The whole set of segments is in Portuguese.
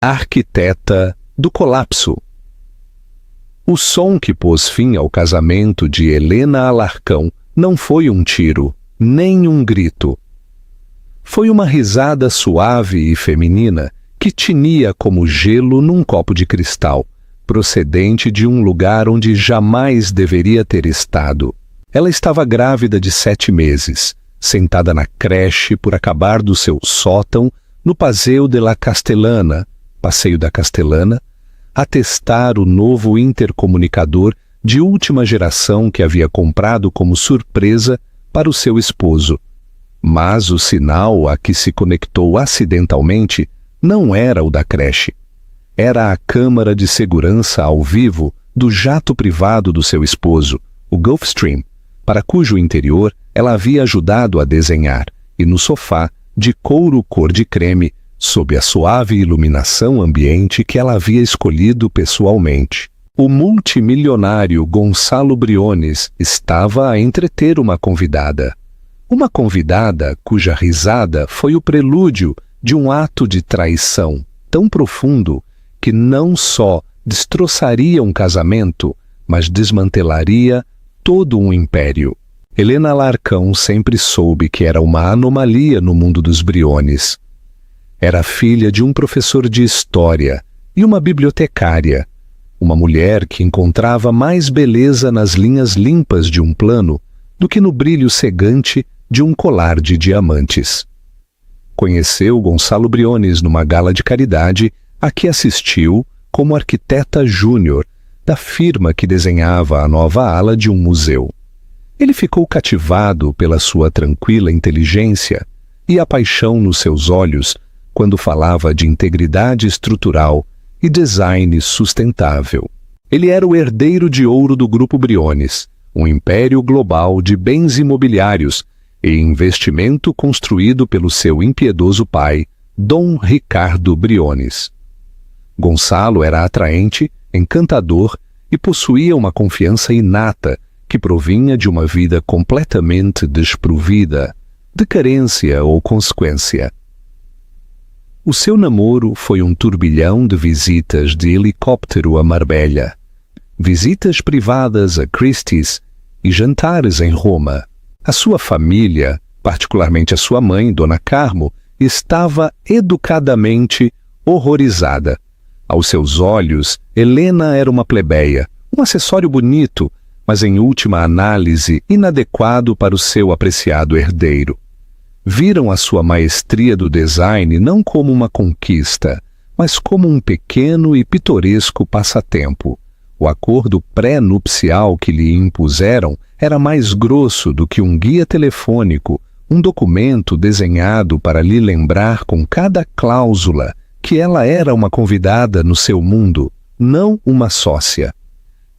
arquiteta do colapso. O som que pôs fim ao casamento de Helena Alarcão não foi um tiro, nem um grito. Foi uma risada suave e feminina que tinia como gelo num copo de cristal, procedente de um lugar onde jamais deveria ter estado. Ela estava grávida de 7 meses, sentada na creche por acabar do seu sótão no Passeio da Castellana, a testar o novo intercomunicador de última geração que havia comprado como surpresa para o seu esposo. Mas o sinal a que se conectou acidentalmente não era o da creche. Era a câmara de segurança ao vivo do jato privado do seu esposo, o Gulfstream, para cujo interior ela havia ajudado a desenhar, e no sofá, de couro cor de creme, sob a suave iluminação ambiente que ela havia escolhido pessoalmente. O multimilionário Gonçalo Briones estava a entreter uma convidada cuja risada foi o prelúdio de um ato de traição tão profundo que não só destroçaria um casamento, mas desmantelaria todo um império. Helena Alarcão sempre soube que era uma anomalia no mundo dos Briones. Era filha de um professor de história e uma bibliotecária, uma mulher que encontrava mais beleza nas linhas limpas de um plano do que no brilho cegante de um colar de diamantes. Conheceu Gonçalo Briones numa gala de caridade a que assistiu como arquiteta júnior da firma que desenhava a nova ala de um museu. Ele ficou cativado pela sua tranquila inteligência e a paixão nos seus olhos quando falava de integridade estrutural e design sustentável. Ele era o herdeiro de ouro do Grupo Briones, um império global de bens imobiliários e investimento construído pelo seu impiedoso pai, Dom Ricardo Briones. Gonçalo era atraente, encantador e possuía uma confiança inata que provinha de uma vida completamente desprovida de carência ou consequência. O seu namoro foi um turbilhão de visitas de helicóptero a Marbella, visitas privadas a Christie's e jantares em Roma. A sua família, particularmente a sua mãe, Dona Carmo, estava educadamente horrorizada. Aos seus olhos, Helena era uma plebeia, um acessório bonito, mas em última análise inadequado para o seu apreciado herdeiro. Viram a sua maestria do design não como uma conquista, mas como um pequeno e pitoresco passatempo. O acordo pré-nupcial que lhe impuseram era mais grosso do que um guia telefônico, um documento desenhado para lhe lembrar com cada cláusula que ela era uma convidada no seu mundo, não uma sócia.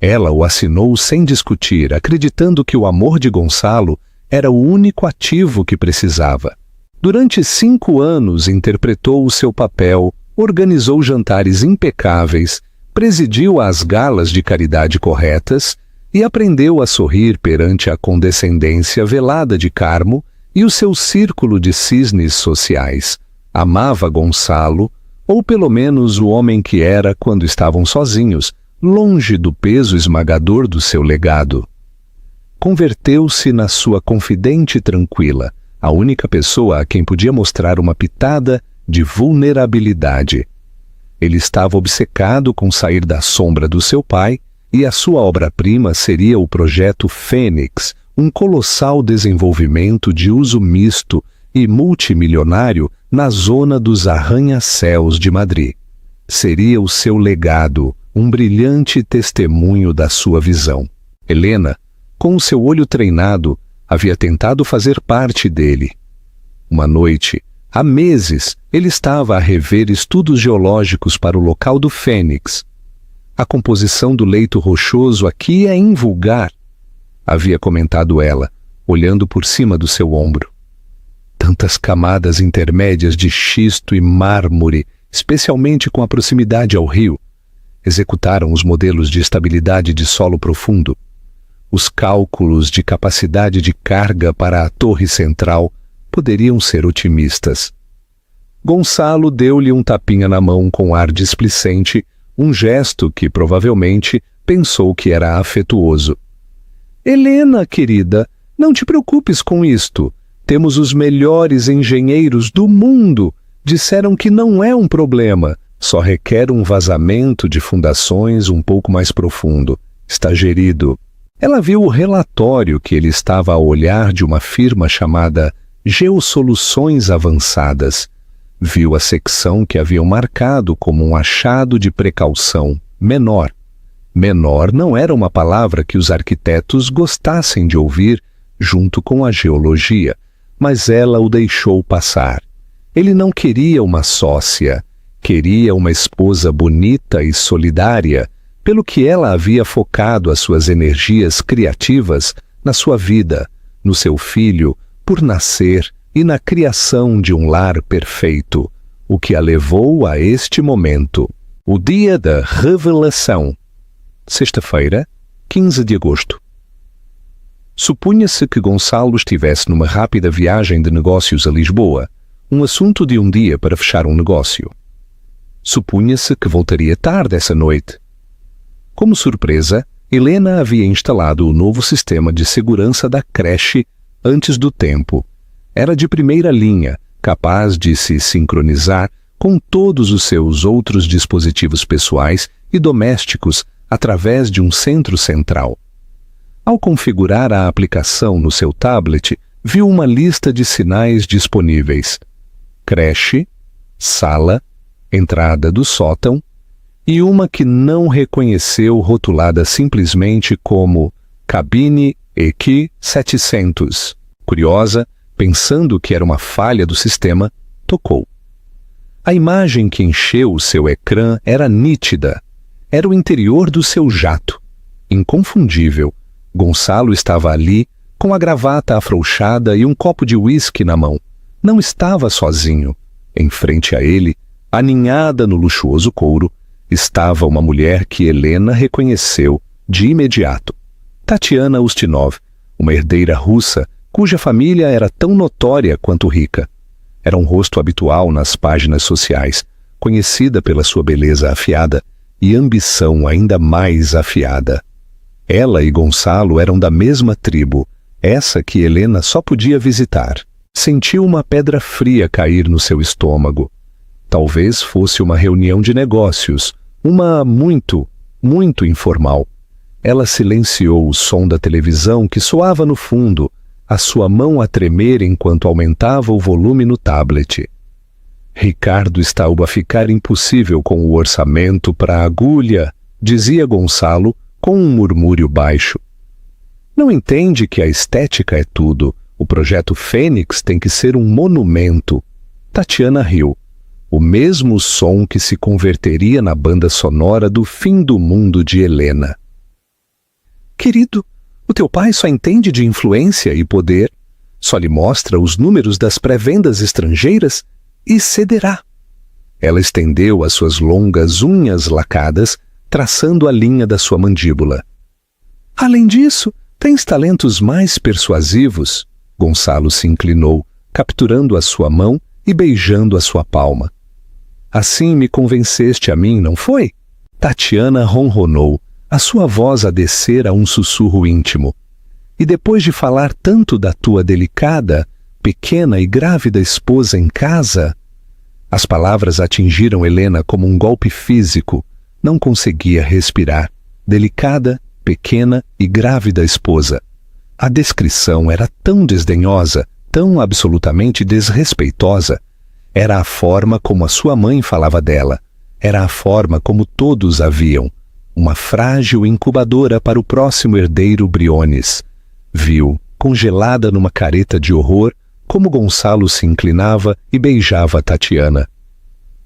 Ela o assinou sem discutir, acreditando que o amor de Gonçalo era o único ativo que precisava. Durante 5 anos interpretou o seu papel, organizou jantares impecáveis, presidiu as galas de caridade corretas e aprendeu a sorrir perante a condescendência velada de Carmo e o seu círculo de cisnes sociais. Amava Gonçalo, ou pelo menos o homem que era quando estavam sozinhos, longe do peso esmagador do seu legado. Converteu-se na sua confidente tranquila, a única pessoa a quem podia mostrar uma pitada de vulnerabilidade. Ele estava obcecado com sair da sombra do seu pai, e a sua obra-prima seria o projeto Fênix, um colossal desenvolvimento de uso misto e multimilionário na zona dos arranha-céus de Madrid. Seria o seu legado, um brilhante testemunho da sua visão. Helena, com o seu olho treinado, havia tentado fazer parte dele. Uma noite, há meses, ele estava a rever estudos geológicos para o local do Fênix. A composição do leito rochoso aqui é invulgar, havia comentado ela, olhando por cima do seu ombro. Tantas camadas intermédias de xisto e mármore, especialmente com a proximidade ao rio. Executaram os modelos de estabilidade de solo profundo. Os cálculos de capacidade de carga para a torre central poderiam ser otimistas. Gonçalo deu-lhe um tapinha na mão com ar displicente, um gesto que provavelmente pensou que era afetuoso. Helena, querida, não te preocupes com isto. Temos os melhores engenheiros do mundo. Disseram que não é um problema, só requer um vazamento de fundações um pouco mais profundo. Está gerido. Ela viu o relatório que ele estava a olhar de uma firma chamada Geosoluções Avançadas. Viu a secção que haviam marcado como um achado de precaução menor. Menor não era uma palavra que os arquitetos gostassem de ouvir junto com a geologia, mas ela o deixou passar. Ele não queria uma sócia, queria uma esposa bonita e solidária, pelo que ela havia focado as suas energias criativas na sua vida, no seu filho, por nascer e na criação de um lar perfeito, o que a levou a este momento, o dia da revelação. Sexta-feira, 15 de agosto. Supunha-se que Gonçalo estivesse numa rápida viagem de negócios a Lisboa, um assunto de um dia para fechar um negócio. Supunha-se que voltaria tarde essa noite. Como surpresa, Helena havia instalado o novo sistema de segurança da creche antes do tempo. Era de primeira linha, capaz de se sincronizar com todos os seus outros dispositivos pessoais e domésticos através de um centro central. Ao configurar a aplicação no seu tablet, viu uma lista de sinais disponíveis: creche, sala, entrada do sótão e uma que não reconheceu, rotulada simplesmente como cabine EQ 700. Curiosa, pensando que era uma falha do sistema, tocou. A imagem que encheu o seu ecrã era nítida. Era o interior do seu jato. Inconfundível, Gonçalo estava ali, com a gravata afrouxada e um copo de uísque na mão. Não estava sozinho. Em frente a ele, aninhada no luxuoso couro, estava uma mulher que Helena reconheceu de imediato. Tatiana Ustinov, uma herdeira russa cuja família era tão notória quanto rica. Era um rosto habitual nas páginas sociais, conhecida pela sua beleza afiada e ambição ainda mais afiada. Ela e Gonçalo eram da mesma tribo, essa que Helena só podia visitar. Sentiu uma pedra fria cair no seu estômago. Talvez fosse uma reunião de negócios, uma muito informal. Ela silenciou o som da televisão que soava no fundo, a sua mão a tremer enquanto aumentava o volume no tablet. Ricardo estava a ficar impossível com o orçamento para a agulha, dizia Gonçalo com um murmúrio baixo. Não entende que a estética é tudo. O projeto Fênix tem que ser um monumento. Tatiana riu. O mesmo som que se converteria na banda sonora do fim do mundo de Helena. Querido, o teu pai só entende de influência e poder, só lhe mostra os números das pré-vendas estrangeiras e cederá. Ela estendeu as suas longas unhas lacadas, traçando a linha da sua mandíbula. Além disso, tens talentos mais persuasivos. Gonçalo se inclinou, capturando a sua mão e beijando a sua palma. Assim me convenceste a mim, não foi? Tatiana ronronou, a sua voz a descer a um sussurro íntimo. E depois de falar tanto da tua delicada, pequena e grávida esposa em casa... As palavras atingiram Helena como um golpe físico. Não conseguia respirar. Delicada, pequena e grávida esposa. A descrição era tão desdenhosa, tão absolutamente desrespeitosa. Era a forma como a sua mãe falava dela. Era a forma como todos a viam. Uma frágil incubadora para o próximo herdeiro Briones. Viu, congelada numa careta de horror, como Gonçalo se inclinava e beijava Tatiana.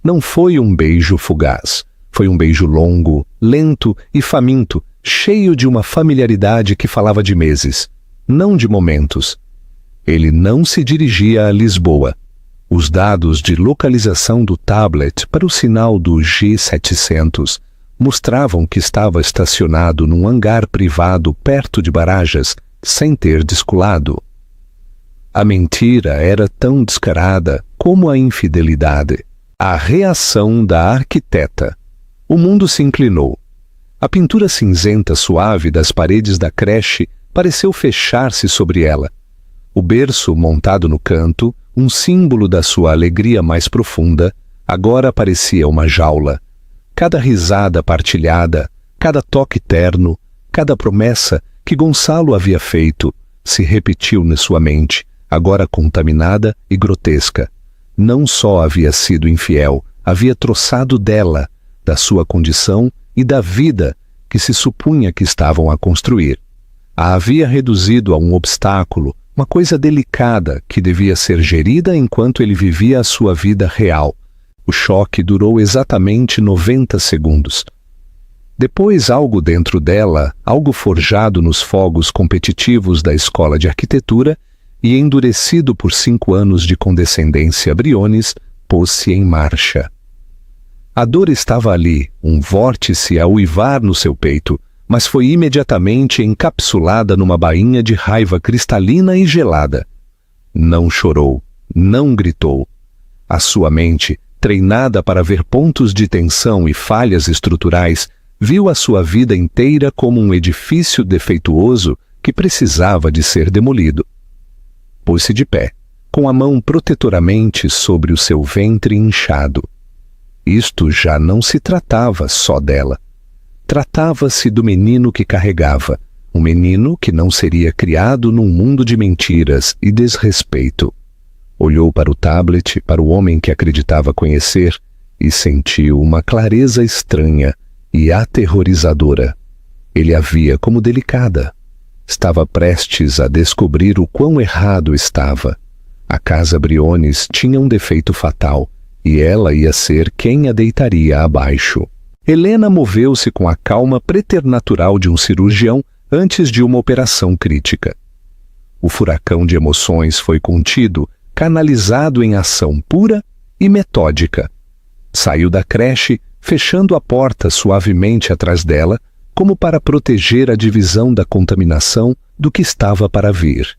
Não foi um beijo fugaz. Foi um beijo longo, lento e faminto, cheio de uma familiaridade que falava de meses, não de momentos. Ele não se dirigia a Lisboa. Os dados de localização do tablet para o sinal do G700 mostravam que estava estacionado num hangar privado perto de Barajas, sem ter descolado. A mentira era tão descarada como a infidelidade. A reação da arquiteta. O mundo se inclinou. A pintura cinzenta suave das paredes da creche pareceu fechar-se sobre ela. O berço montado no canto, um símbolo da sua alegria mais profunda, agora parecia uma jaula. Cada risada partilhada, cada toque terno, cada promessa que Gonçalo havia feito, se repetiu na sua mente, agora contaminada e grotesca. Não só havia sido infiel, havia troçado dela, da sua condição e da vida que se supunha que estavam a construir. A havia reduzido a um obstáculo, uma coisa delicada que devia ser gerida enquanto ele vivia a sua vida real. O choque durou exatamente 90 segundos. Depois, algo dentro dela, algo forjado nos fogos competitivos da escola de arquitetura e endurecido por 5 anos de condescendência Briones, pôs-se em marcha. A dor estava ali, um vórtice a uivar no seu peito, mas foi imediatamente encapsulada numa bainha de raiva cristalina e gelada. Não chorou, não gritou. A sua mente, treinada para ver pontos de tensão e falhas estruturais, viu a sua vida inteira como um edifício defeituoso que precisava de ser demolido. Pôs-se de pé, com a mão protetoramente sobre o seu ventre inchado. Isto já não se tratava só dela. Tratava-se do menino que carregava, um menino que não seria criado num mundo de mentiras e desrespeito. Olhou para o tablet, para o homem que acreditava conhecer, e sentiu uma clareza estranha e aterrorizadora. Ele a via como delicada. Estava prestes a descobrir o quão errado estava. A casa Briones tinha um defeito fatal, e ela ia ser quem a deitaria abaixo. Helena moveu-se com a calma preternatural de um cirurgião antes de uma operação crítica. O furacão de emoções foi contido, canalizado em ação pura e metódica. Saiu da creche, fechando a porta suavemente atrás dela, como para proteger a divisão da contaminação do que estava para vir.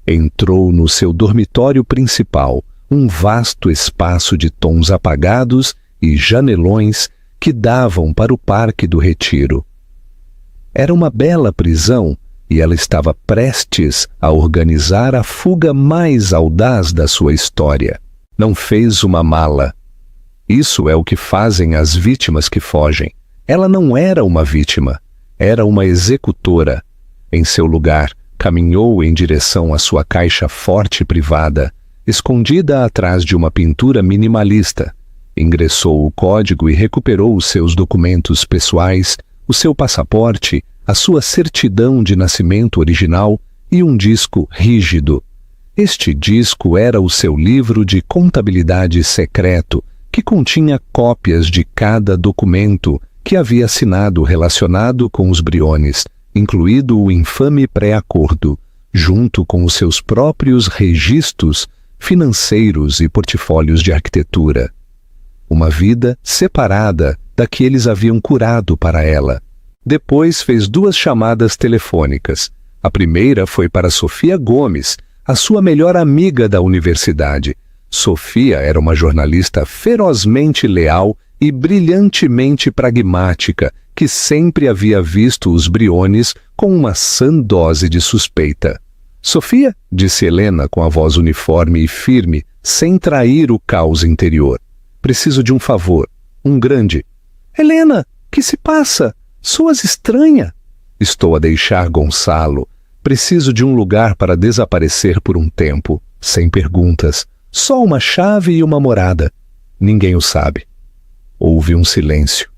Entrou no seu dormitório principal, um vasto espaço de tons apagados e janelões que davam para o Parque do Retiro. Era uma bela prisão e ela estava prestes a organizar a fuga mais audaz da sua história. Não fez uma mala. Isso é o que fazem as vítimas que fogem. Ela não era uma vítima, era uma executora. Em seu lugar, caminhou em direção à sua caixa forte privada, escondida atrás de uma pintura minimalista. Ingressou o código e recuperou os seus documentos pessoais, o seu passaporte, a sua certidão de nascimento original e um disco rígido. Este disco era o seu livro de contabilidade secreto, que continha cópias de cada documento que havia assinado relacionado com os Briones, incluído o infame pré-acordo, junto com os seus próprios registros financeiros e portfólios de arquitetura. Uma vida separada da que eles haviam curado para ela. Depois fez 2 chamadas telefônicas. A primeira foi para Sofia Gomes, a sua melhor amiga da universidade. Sofia era uma jornalista ferozmente leal e brilhantemente pragmática, que sempre havia visto os Briones com uma sã dose de suspeita. Sofia, disse Helena com a voz uniforme e firme, sem trair o caos interior. Preciso de um favor, um grande. Helena, que se passa? Soas estranha. Estou a deixar Gonçalo. Preciso de um lugar para desaparecer por um tempo, sem perguntas. Só uma chave e uma morada. Ninguém o sabe. Houve um silêncio.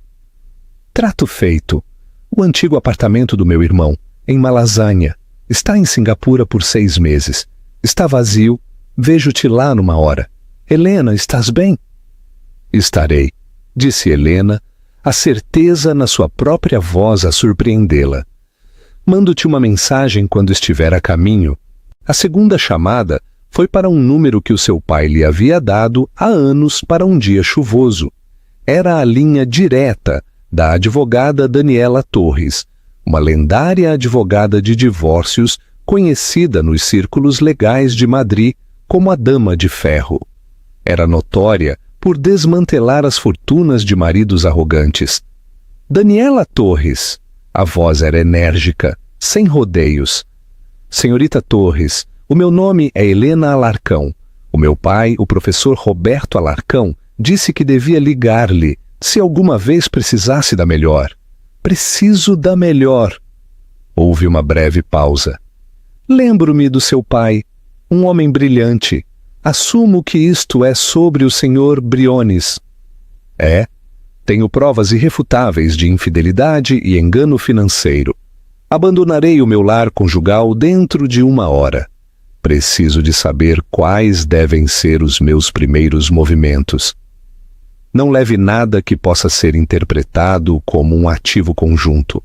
Trato feito. O antigo apartamento do meu irmão, em Malazanha. Está em Singapura por 6 meses. Está vazio. Vejo-te lá numa hora. Helena, estás bem? Estarei, disse Helena, a certeza na sua própria voz a surpreendê-la. Mando-te uma mensagem quando estiver a caminho. A segunda chamada foi para um número que o seu pai lhe havia dado há anos para um dia chuvoso. Era a linha direta da advogada Daniela Torres, uma lendária advogada de divórcios conhecida nos círculos legais de Madrid como a Dama de Ferro. Era notória por desmantelar as fortunas de maridos arrogantes. Daniela Torres. A voz era enérgica, sem rodeios. Senhorita Torres, o meu nome é Helena Alarcão. O meu pai, o professor Roberto Alarcão, disse que devia ligar-lhe se alguma vez precisasse da melhor. Preciso da melhor. Houve uma breve pausa. Lembro-me do seu pai, um homem brilhante. Assumo que isto é sobre o Sr. Briones. É, tenho provas irrefutáveis de infidelidade e engano financeiro. Abandonarei o meu lar conjugal dentro de 1 hora. Preciso de saber quais devem ser os meus primeiros movimentos. Não leve nada que possa ser interpretado como um ativo conjunto.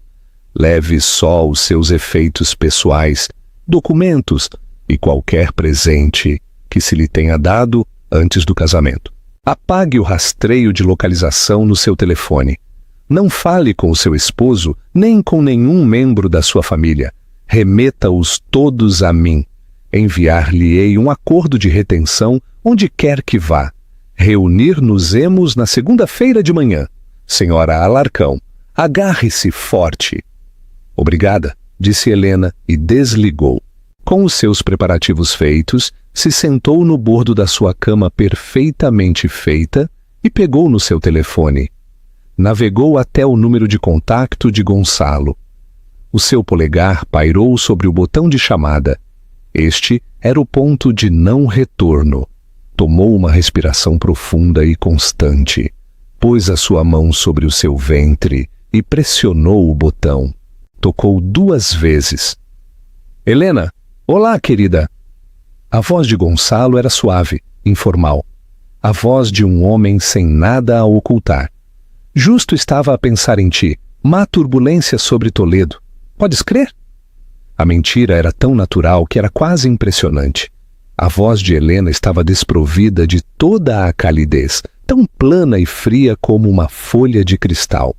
Leve só os seus efeitos pessoais, documentos e qualquer presente que se lhe tenha dado antes do casamento. Apague o rastreio de localização no seu telefone. Não fale com o seu esposo, nem com nenhum membro da sua família. Remeta-os todos a mim. Enviar-lhe-ei um acordo de retenção onde quer que vá. Reunir-nos-emos na segunda-feira de manhã. Senhora Alarcão, agarre-se forte. Obrigada, disse Helena e desligou. Com os seus preparativos feitos, se sentou no bordo da sua cama perfeitamente feita e pegou no seu telefone. Navegou até o número de contacto de Gonçalo. O seu polegar pairou sobre o botão de chamada. Este era o ponto de não retorno. Tomou uma respiração profunda e constante. Pôs a sua mão sobre o seu ventre e pressionou o botão. Tocou 2 vezes. Helena, olá, querida. A voz de Gonçalo era suave, informal. A voz de um homem sem nada a ocultar. Justo estava a pensar em ti. Má turbulência sobre Toledo. Podes crer? A mentira era tão natural que era quase impressionante. A voz de Helena estava desprovida de toda a calidez, tão plana e fria como uma folha de cristal.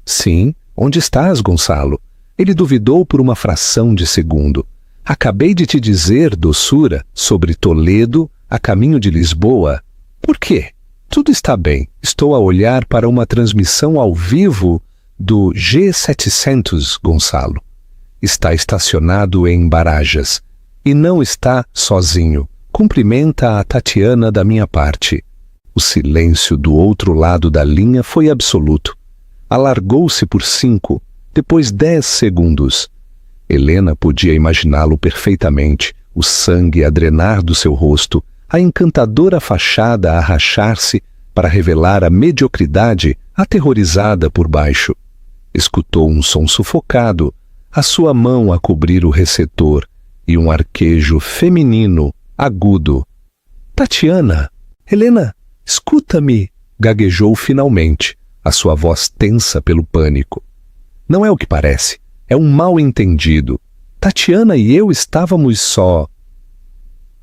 Sim, onde estás, Gonçalo? Ele duvidou por uma fração de segundo. Acabei de te dizer, doçura, sobre Toledo, a caminho de Lisboa. Por quê? Tudo está bem. Estou a olhar para uma transmissão ao vivo do G700, Gonçalo. Está estacionado em Barajas. E não está sozinho. Cumprimenta a Tatiana da minha parte. O silêncio do outro lado da linha foi absoluto. Alargou-se por 5, depois 10 segundos. Helena podia imaginá-lo perfeitamente, o sangue a drenar do seu rosto, a encantadora fachada a rachar-se para revelar a mediocridade aterrorizada por baixo. Escutou um som sufocado, a sua mão a cobrir o receptor e um arquejo feminino, agudo. Tatiana! Helena, escuta-me! Gaguejou finalmente, a sua voz tensa pelo pânico. Não é o que parece, é um mal-entendido. Tatiana e eu estávamos só...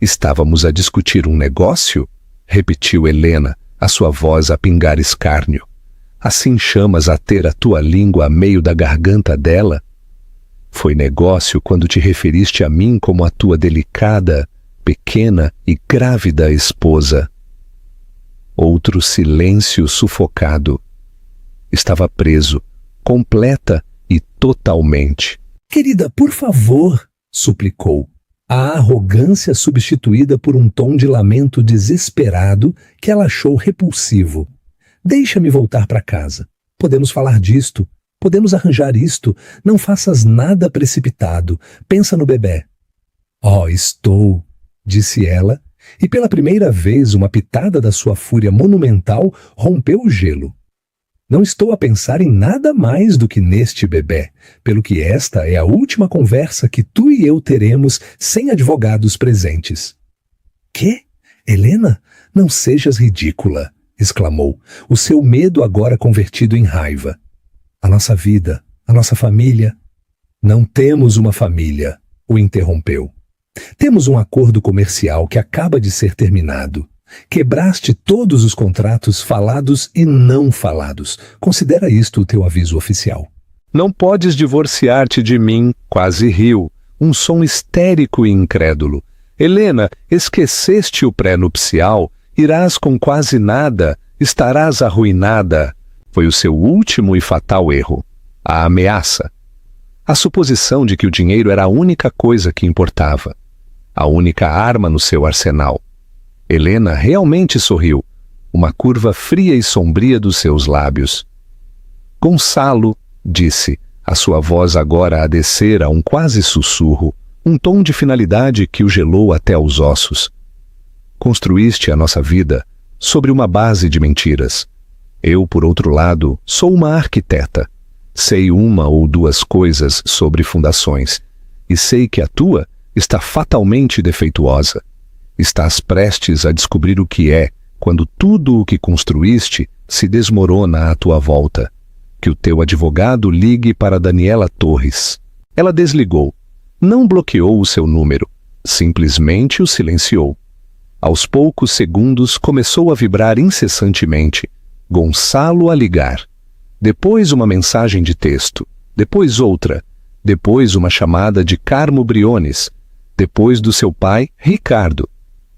Estávamos a discutir um negócio? Repetiu Helena, a sua voz a pingar escárnio. Assim chamas a ter a tua língua a meio da garganta dela? Foi negócio quando te referiste a mim como a tua delicada, pequena e grávida esposa. Outro silêncio sufocado. Estava preso, completa e totalmente. Querida, por favor, suplicou. A arrogância substituída por um tom de lamento desesperado que ela achou repulsivo. Deixa-me voltar para casa. Podemos falar disto. Podemos arranjar isto. Não faças nada precipitado. Pensa no bebê. Oh, estou, disse ela, e pela primeira vez uma pitada da sua fúria monumental rompeu o gelo. Não estou a pensar em nada mais do que neste bebê, pelo que esta é a última conversa que tu e eu teremos sem advogados presentes. Quê? Helena? Não sejas ridícula, exclamou, o seu medo agora convertido em raiva. A nossa vida, a nossa família... Não temos uma família, o interrompeu. Temos um acordo comercial que acaba de ser terminado. Quebraste todos os contratos falados e não falados. Considera isto o teu aviso oficial. Não podes divorciar-te de mim, quase riu. um som histérico e incrédulo. Helena, esqueceste o pré-nupcial? Irás com quase nada? Estarás arruinada? Foi o seu último e fatal erro. A ameaça. A suposição de que o dinheiro era a única coisa que importava. A única arma no seu arsenal. Helena realmente sorriu. Uma curva fria e sombria dos seus lábios. Gonçalo, disse, a sua voz agora a descer a um quase sussurro, um tom de finalidade que o gelou até os ossos. Construíste a nossa vida sobre uma base de mentiras. Eu, por outro lado, sou uma arquiteta. Sei uma ou duas coisas sobre fundações, e sei que a tua está fatalmente defeituosa. Estás prestes a descobrir o que é, quando tudo o que construíste se desmorona à tua volta. Que o teu advogado ligue para Daniela Torres. Ela desligou. Não bloqueou o seu número. Simplesmente o silenciou. Aos poucos segundos começou a vibrar incessantemente. Gonçalo a ligar. Depois uma mensagem de texto. Depois outra. Depois uma chamada de Carmo Briones. Depois do seu pai, Ricardo.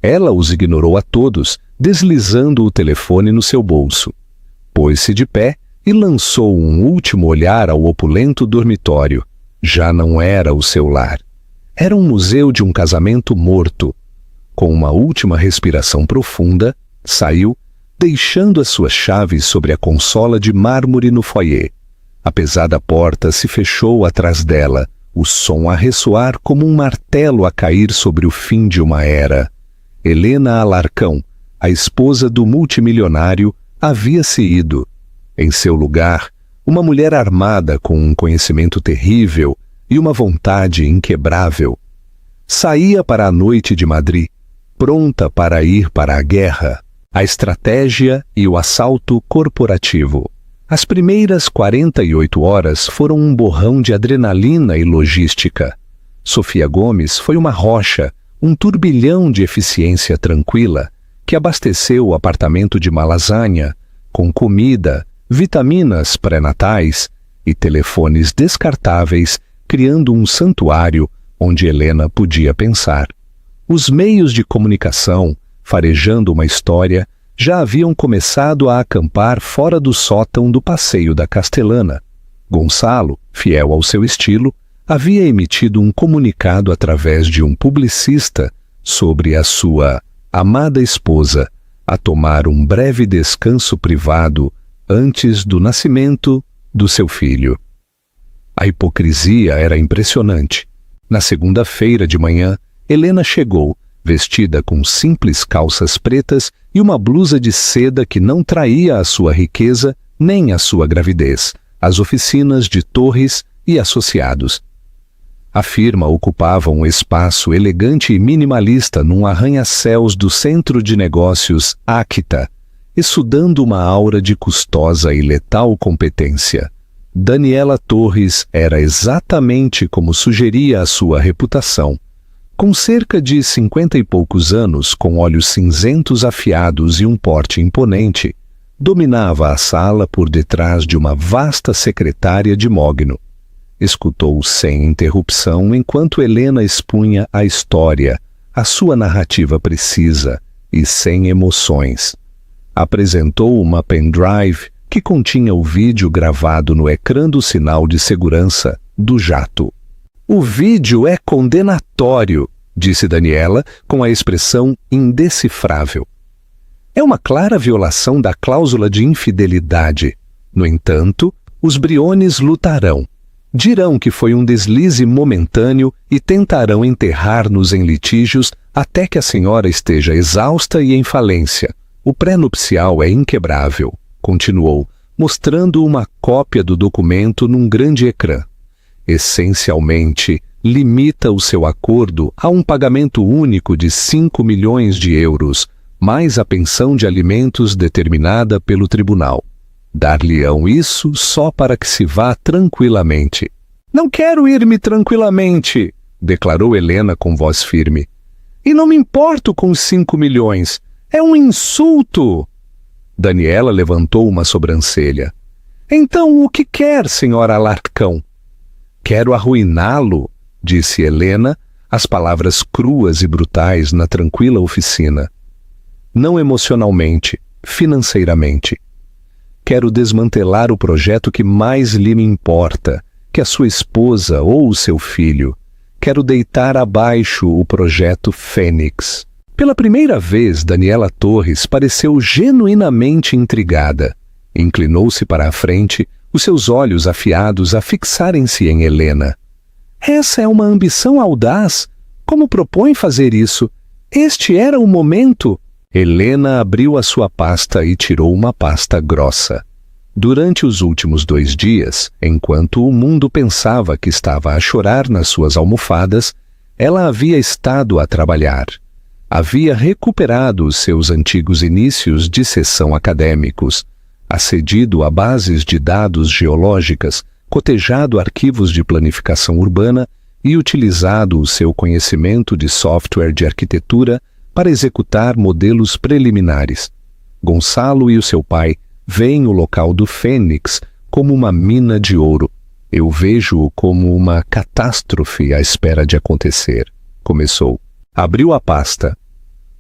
Ela os ignorou a todos, deslizando o telefone no seu bolso. Pôs-se de pé e lançou um último olhar ao opulento dormitório. Já não era o seu lar. Era um museu de um casamento morto. Com uma última respiração profunda, saiu, deixando as suas chaves sobre a consola de mármore no foyer. A pesada porta se fechou atrás dela, o som a ressoar como um martelo a cair sobre o fim de uma era. Helena Alarcão, a esposa do multimilionário, havia-se ido. Em seu lugar, uma mulher armada com um conhecimento terrível e uma vontade inquebrável. Saía para a noite de Madrid, pronta para ir para a guerra, a estratégia e o assalto corporativo. As primeiras 48 horas foram um borrão de adrenalina e logística. Sofia Gomes foi uma rocha, um turbilhão de eficiência tranquila, que abasteceu o apartamento de Malazanha com comida, vitaminas pré-natais e telefones descartáveis, criando um santuário onde Helena podia pensar. Os meios de comunicação, farejando uma história, já haviam começado a acampar fora do sótão do Passeio da Castelana. Gonçalo, fiel ao seu estilo, havia emitido um comunicado através de um publicista sobre a sua amada esposa a tomar um breve descanso privado antes do nascimento do seu filho. A hipocrisia era impressionante. Na segunda-feira de manhã, Helena chegou, vestida com simples calças pretas e uma blusa de seda que não traía a sua riqueza nem a sua gravidez, às oficinas de Torres e Associados. A firma ocupava um espaço elegante e minimalista num arranha-céus do centro de negócios Acta, exudando uma aura de custosa e letal competência. Daniela Torres era exatamente como sugeria a sua reputação. Com cerca de 50 e poucos anos, com olhos cinzentos afiados e um porte imponente, dominava a sala por detrás de uma vasta secretária de mogno. Escutou sem interrupção enquanto Helena expunha a história, a sua narrativa precisa e sem emoções. Apresentou uma pendrive que continha o vídeo gravado no ecrã do sinal de segurança do jato. O vídeo é condenatório, disse Daniela com a expressão indecifrável. É uma clara violação da cláusula de infidelidade. No entanto, os Briones lutarão. Dirão que foi um deslize momentâneo e tentarão enterrar-nos em litígios até que a senhora esteja exausta e em falência. O pré-nupcial é inquebrável, continuou, mostrando uma cópia do documento num grande ecrã. Essencialmente, limita o seu acordo a um pagamento único de 5 milhões de euros, mais a pensão de alimentos determinada pelo tribunal. Dar-lhe-ão isso só para que se vá tranquilamente. Não quero ir-me tranquilamente, declarou Helena com voz firme. E não me importo com os 5 milhões. É um insulto. Daniela levantou uma sobrancelha. Então o que quer, senhora Alarcão? Quero arruiná-lo, disse Helena, as palavras cruas e brutais na tranquila oficina. Não emocionalmente, financeiramente. Quero desmantelar o projeto que mais lhe importa, que a sua esposa ou o seu filho. Quero deitar abaixo o projeto Fênix. Pela primeira vez, Daniela Torres pareceu genuinamente intrigada. Inclinou-se para a frente, os seus olhos afiados a fixarem-se em Helena. Essa é uma ambição audaz. Como propõe fazer isso? Este era o momento. Helena abriu a sua pasta e tirou uma pasta grossa. Durante os últimos 2 dias, enquanto o mundo pensava que estava a chorar nas suas almofadas, ela havia estado a trabalhar. Havia recuperado os seus antigos inícios de sessão acadêmicos, acedido a bases de dados geológicas, cotejado arquivos de planificação urbana e utilizado o seu conhecimento de software de arquitetura para executar modelos preliminares. Gonçalo e o seu pai veem o local do Fênix como uma mina de ouro. Eu vejo-o como uma catástrofe à espera de acontecer. Começou. Abriu a pasta.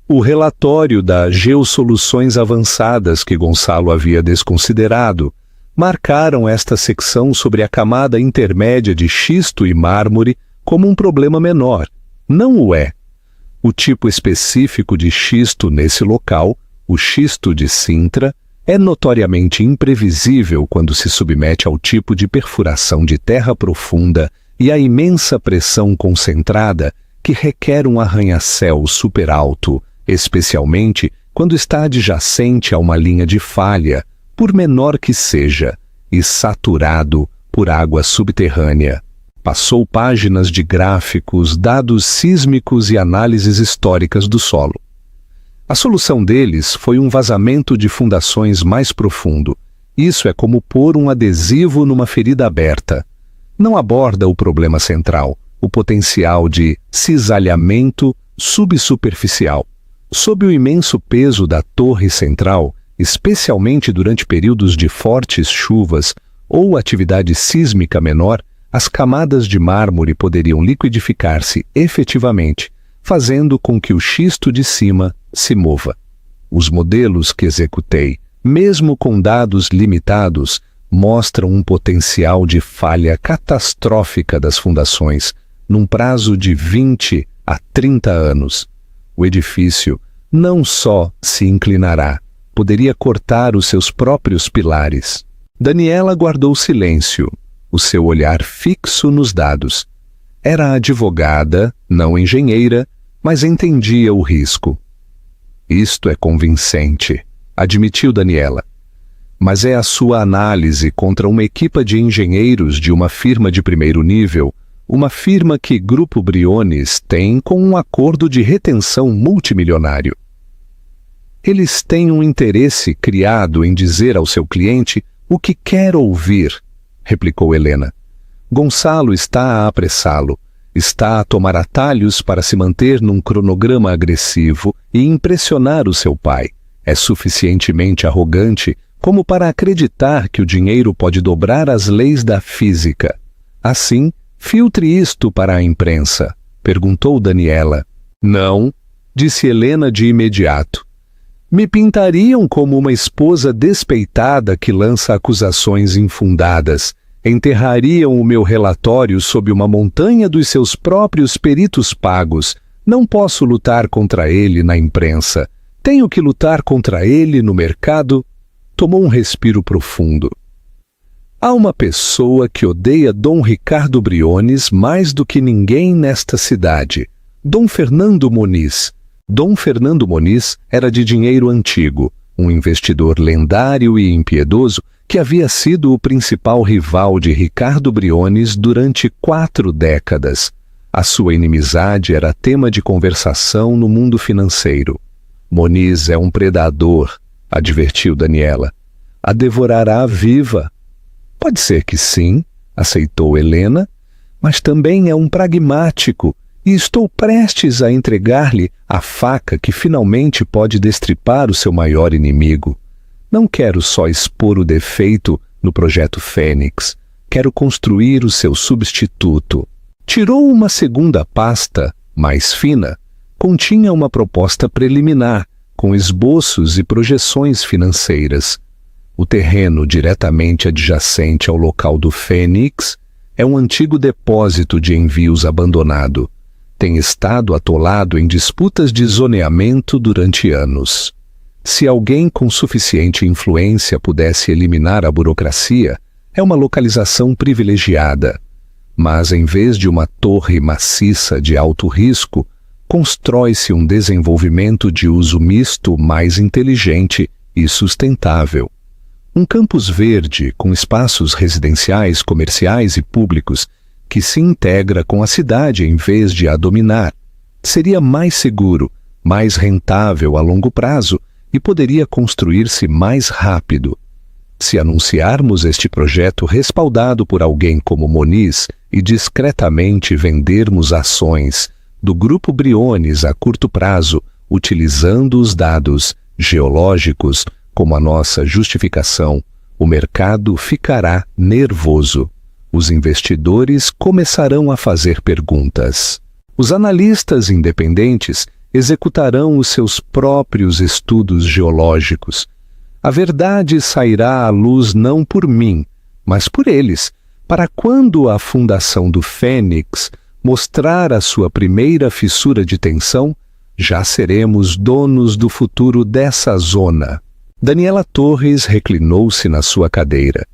O relatório das geossoluções avançadas que Gonçalo havia desconsiderado marcaram esta secção sobre a camada intermédia de xisto e mármore como um problema menor. Não o é. O tipo específico de xisto nesse local, o xisto de Sintra, é notoriamente imprevisível quando se submete ao tipo de perfuração de terra profunda e à imensa pressão concentrada que requer um arranha-céu super alto, especialmente quando está adjacente a uma linha de falha, por menor que seja, e saturado por água subterrânea. Passou páginas de gráficos, dados sísmicos e análises históricas do solo. A solução deles foi um vazamento de fundações mais profundo. Isso é como pôr um adesivo numa ferida aberta. Não aborda o problema central, o potencial de cisalhamento subsuperficial. Sob o imenso peso da torre central, especialmente durante períodos de fortes chuvas ou atividade sísmica menor, as camadas de mármore poderiam liquidificar-se efetivamente, fazendo com que o xisto de cima se mova. Os modelos que executei, mesmo com dados limitados, mostram um potencial de falha catastrófica das fundações, num prazo de 20 a 30 anos. O edifício não só se inclinará, poderia cortar os seus próprios pilares. Daniela guardou silêncio, o seu olhar fixo nos dados. Era advogada, não engenheira, mas entendia o risco. Isto é convincente, admitiu Daniela. Mas é a sua análise contra uma equipa de engenheiros de uma firma de primeiro nível, uma firma que Grupo Briones tem com um acordo de retenção multimilionário. Eles têm um interesse criado em dizer ao seu cliente o que quer ouvir, replicou Helena. Gonçalo está a apressá-lo, está a tomar atalhos para se manter num cronograma agressivo e impressionar o seu pai. É suficientemente arrogante como para acreditar que o dinheiro pode dobrar as leis da física. Assim, filtre isto para a imprensa, perguntou Daniela. Não, disse Helena de imediato. Me pintariam como uma esposa despeitada que lança acusações infundadas. Enterrariam o meu relatório sob uma montanha dos seus próprios peritos pagos. Não posso lutar contra ele na imprensa. Tenho que lutar contra ele no mercado. Tomou um respiro profundo. Há uma pessoa que odeia Dom Ricardo Briones mais do que ninguém nesta cidade. Dom Fernando Moniz. Dom Fernando Moniz era de dinheiro antigo, um investidor lendário e impiedoso que havia sido o principal rival de Ricardo Briones durante 4 décadas. A sua inimizade era tema de conversação no mundo financeiro. Moniz é um predador, advertiu Daniela. A devorará viva. Pode ser que sim, aceitou Helena, mas também é um pragmático e estou prestes a entregar-lhe a faca que finalmente pode destripar o seu maior inimigo. Não quero só expor o defeito no projeto Fênix, quero construir o seu substituto. Tirou uma segunda pasta, mais fina, continha uma proposta preliminar, com esboços e projeções financeiras. O terreno diretamente adjacente ao local do Fênix é um antigo depósito de envios abandonado. Tem estado atolado em disputas de zoneamento durante anos. Se alguém com suficiente influência pudesse eliminar a burocracia, é uma localização privilegiada. Mas, em vez de uma torre maciça de alto risco, constrói-se um desenvolvimento de uso misto mais inteligente e sustentável. Um campus verde com espaços residenciais, comerciais e públicos que se integra com a cidade em vez de a dominar. Seria mais seguro, mais rentável a longo prazo e poderia construir-se mais rápido. Se anunciarmos este projeto respaldado por alguém como Moniz e discretamente vendermos ações do Grupo Briones a curto prazo, utilizando os dados geológicos como a nossa justificação, o mercado ficará nervoso. Os investidores começarão a fazer perguntas. Os analistas independentes executarão os seus próprios estudos geológicos. A verdade sairá à luz não por mim, mas por eles, para quando a fundação do Fênix mostrar a sua primeira fissura de tensão, já seremos donos do futuro dessa zona. Daniela Torres reclinou-se na sua cadeira.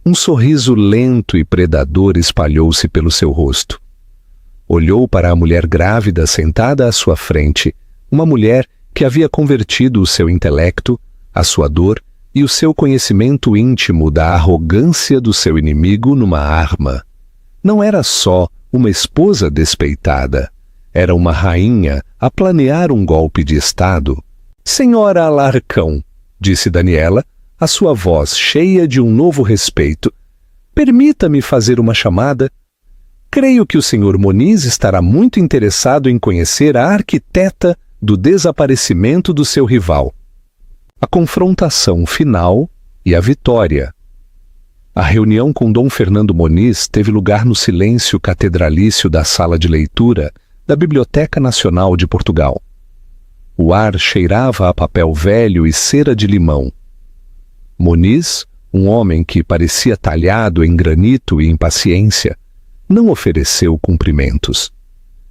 Um sorriso lento e predador espalhou-se pelo seu rosto. Olhou para a mulher grávida sentada à sua frente, uma mulher que havia convertido o seu intelecto, a sua dor e o seu conhecimento íntimo da arrogância do seu inimigo numa arma. Não era só uma esposa despeitada, era uma rainha a planear um golpe de Estado. Senhora Alarcão, disse Daniela, a sua voz cheia de um novo respeito, permita-me fazer uma chamada. Creio que o Sr. Moniz estará muito interessado em conhecer a arquiteta do desaparecimento do seu rival. A confrontação final e a vitória. A reunião com Dom Fernando Moniz teve lugar no silêncio catedralício da sala de leitura da Biblioteca Nacional de Portugal. O ar cheirava a papel velho e cera de limão. Moniz, um homem que parecia talhado em granito e impaciência, não ofereceu cumprimentos.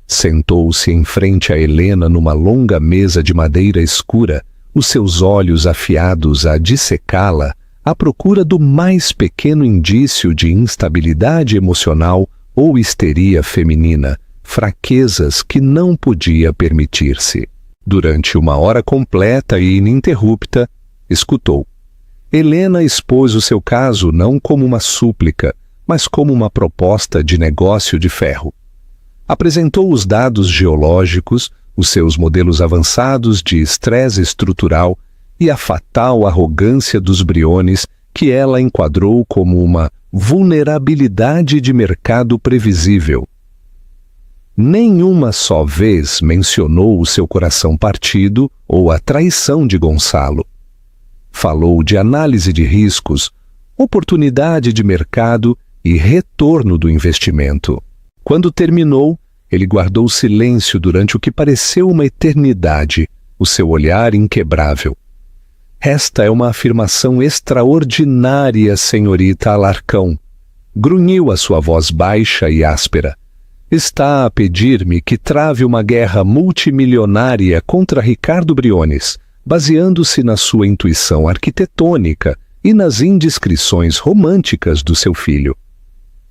Sentou-se em frente a Helena numa longa mesa de madeira escura, os seus olhos afiados a dissecá-la, à procura do mais pequeno indício de instabilidade emocional ou histeria feminina, fraquezas que não podia permitir-se. Durante uma hora completa e ininterrupta, escutou. Helena expôs o seu caso não como uma súplica, mas como uma proposta de negócio de ferro. Apresentou os dados geológicos, os seus modelos avançados de estresse estrutural e a fatal arrogância dos Briones que ela enquadrou como uma vulnerabilidade de mercado previsível. Nenhuma só vez mencionou o seu coração partido ou a traição de Gonçalo. Falou de análise de riscos, oportunidade de mercado e retorno do investimento. Quando terminou, ele guardou silêncio durante o que pareceu uma eternidade, o seu olhar inquebrável. Esta é uma afirmação extraordinária, senhorita Alarcão. Grunhiu a sua voz baixa e áspera. Está a pedir-me que trave uma guerra multimilionária contra Ricardo Briones, baseando-se na sua intuição arquitetônica e nas indiscrições românticas do seu filho.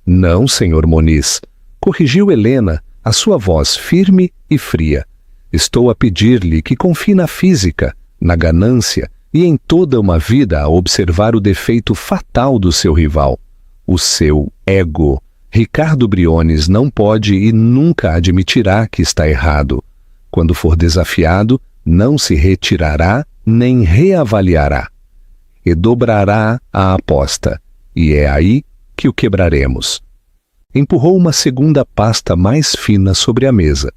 Não, senhor Moniz, corrigiu Helena, a sua voz firme e fria. Estou a pedir-lhe que confie na física, na ganância e em toda uma vida a observar o defeito fatal do seu rival, o seu ego. Ricardo Briones não pode e nunca admitirá que está errado. Quando for desafiado, não se retirará nem reavaliará. E dobrará a aposta, e é aí que o quebraremos. Empurrou uma segunda pasta mais fina sobre a mesa.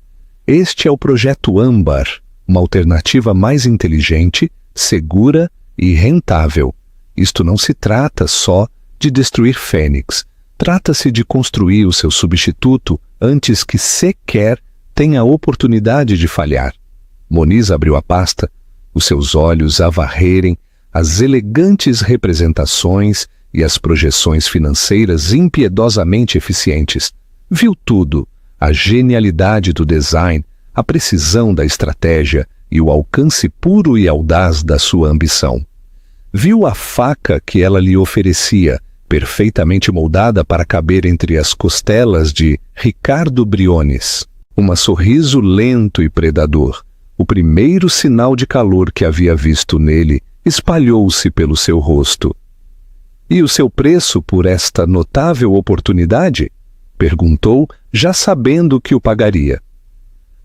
Este é o Projeto Âmbar, uma alternativa mais inteligente, segura e rentável. Isto não se trata só de destruir Fênix. Trata-se de construir o seu substituto antes que sequer tenha a oportunidade de falhar. Moniz abriu a pasta, os seus olhos a varrerem as elegantes representações e as projeções financeiras impiedosamente eficientes. Viu tudo, a genialidade do design, a precisão da estratégia e o alcance puro e audaz da sua ambição. Viu a faca que ela lhe oferecia, perfeitamente moldada para caber entre as costelas de Ricardo Briones. Um sorriso lento e predador, o primeiro sinal de calor que havia visto nele, espalhou-se pelo seu rosto. E o seu preço por esta notável oportunidade? Perguntou, já sabendo que o pagaria.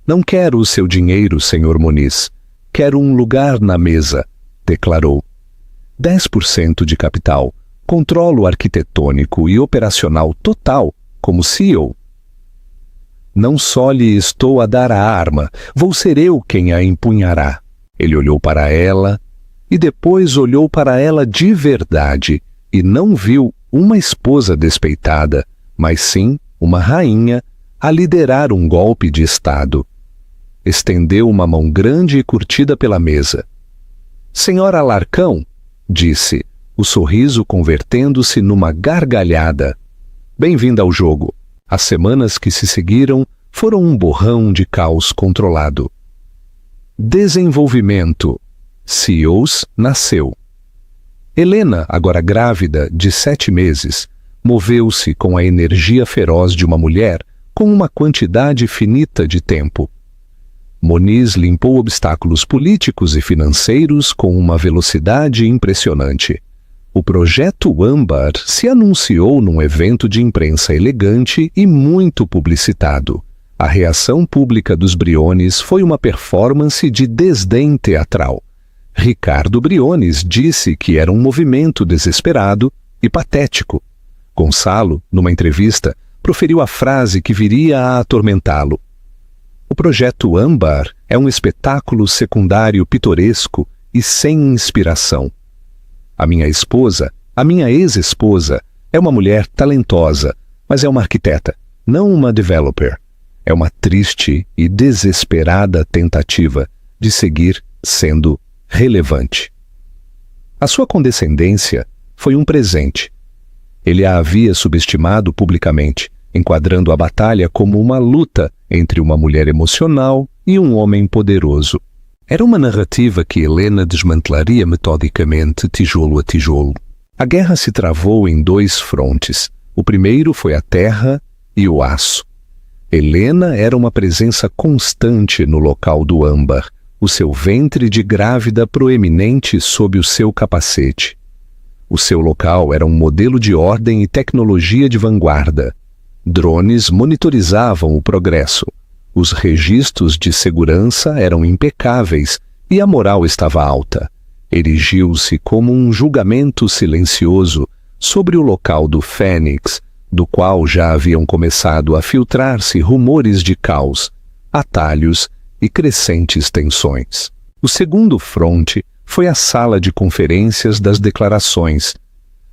Não quero o seu dinheiro, Sr. Moniz. Quero um lugar na mesa, declarou. 10% de capital, controlo arquitetônico e operacional total, como CEO. Não só lhe estou a dar a arma, vou ser eu quem a empunhará. Ele olhou para ela e depois olhou para ela de verdade e não viu uma esposa despeitada, mas sim uma rainha a liderar um golpe de Estado. Estendeu uma mão grande e curtida pela mesa. Senhora Alarcão, disse, o sorriso convertendo-se numa gargalhada. Bem-vinda ao jogo. As semanas que se seguiram foram um borrão de caos controlado. Desenvolvimento. CEOs nasceu. Helena, agora grávida de 7 meses, moveu-se com a energia feroz de uma mulher com uma quantidade finita de tempo. Moniz limpou obstáculos políticos e financeiros com uma velocidade impressionante. O projeto Âmbar se anunciou num evento de imprensa elegante e muito publicitado. A reação pública dos Briones foi uma performance de desdém teatral. Ricardo Briones disse que era um movimento desesperado e patético. Gonçalo, numa entrevista, proferiu a frase que viria a atormentá-lo. O projeto Âmbar é um espetáculo secundário pitoresco e sem inspiração. A minha esposa, a minha ex-esposa, é uma mulher talentosa, mas é uma arquiteta, não uma developer. É uma triste e desesperada tentativa de seguir sendo relevante. A sua condescendência foi um presente. Ele a havia subestimado publicamente, enquadrando a batalha como uma luta entre uma mulher emocional e um homem poderoso. Era uma narrativa que Helena desmantelaria metodicamente, tijolo a tijolo. A guerra se travou em 2 frontes. O primeiro foi a terra e o aço. Helena era uma presença constante no local do âmbar, o seu ventre de grávida proeminente sob o seu capacete. O seu local era um modelo de ordem e tecnologia de vanguarda. Drones monitorizavam o progresso. Os registros de segurança eram impecáveis e a moral estava alta. Erigiu-se como um julgamento silencioso sobre o local do Fênix, do qual já haviam começado a filtrar-se rumores de caos, atalhos e crescentes tensões. O segundo fronte foi a sala de conferências das declarações.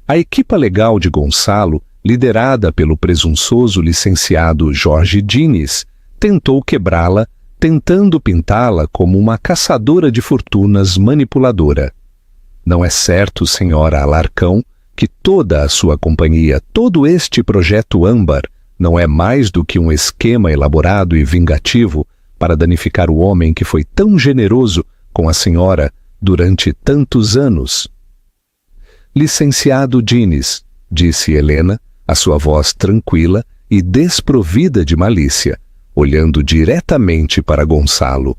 A equipa legal de Gonçalo, liderada pelo presunçoso licenciado Jorge Diniz, tentou quebrá-la, tentando pintá-la como uma caçadora de fortunas manipuladora. Não é certo, senhora Alarcão, que toda a sua companhia, todo este projeto Âmbar, não é mais do que um esquema elaborado e vingativo para danificar o homem que foi tão generoso com a senhora durante tantos anos? Licenciado Diniz, disse Helena, a sua voz tranquila e desprovida de malícia, olhando diretamente para Gonçalo.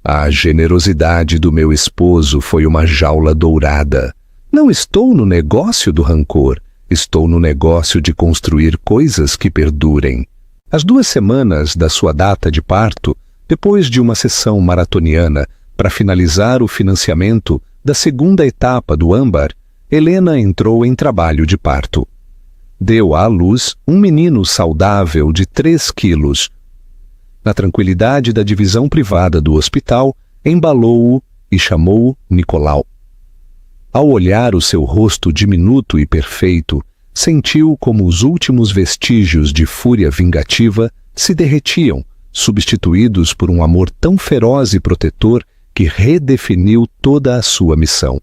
A generosidade do meu esposo foi uma jaula dourada. Não estou no negócio do rancor, estou no negócio de construir coisas que perdurem. As 2 semanas da sua data de parto, depois de uma sessão maratoniana para finalizar o financiamento da segunda etapa do Âmbar, Helena entrou em trabalho de parto. Deu à luz um menino saudável de 3 quilos. Na tranquilidade da divisão privada do hospital, embalou-o e chamou-o Nicolau. Ao olhar o seu rosto diminuto e perfeito, sentiu como os últimos vestígios de fúria vingativa se derretiam, substituídos por um amor tão feroz e protetor que redefiniu toda a sua missão.